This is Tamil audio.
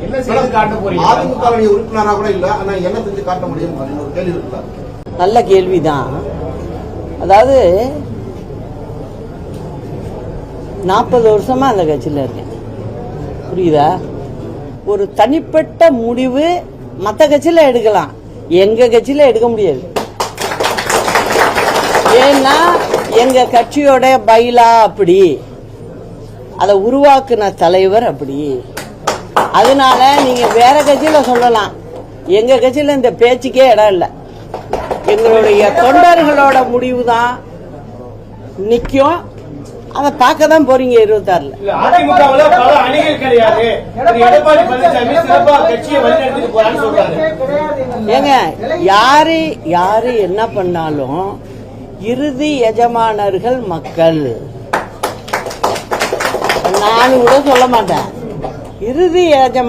அதிமுக உறுப்பினராக கூட இல்ல, ஆனா என்ன செஞ்சு காட்ட முடியும்? ஒரு கேள்வி இருக்குல்ல. நல்ல கேள்விதான். அதாவது 40 வருஷமா அந்த கட்சியில் இருக்கேன், புரியுதா? ஒரு தனிப்பட்ட முடிவு மற்ற கட்சியில எடுக்கலாம், எங்க கட்சியில எடுக்க முடியாது. ஏன்னா எங்க கட்சியோட பைலா அப்படி, அதை உருவாக்குன தலைவர் அப்படி. அதனால நீங்க வேற கட்சியில சொல்லலாம், எங்க கட்சியில இந்த பேச்சுக்கே இடம் இல்லை. எங்களுடைய தொண்டர்களோட முடிவு தான் நிக்கும். அதை பார்க்க தான் போறீங்க 26ல. ஏங்க யாரு என்ன பண்ணாலும் இறுதி எஜமானர்கள் மக்கள். நான் கூட சொல்ல மாட்டேன், இறுதி எஜமான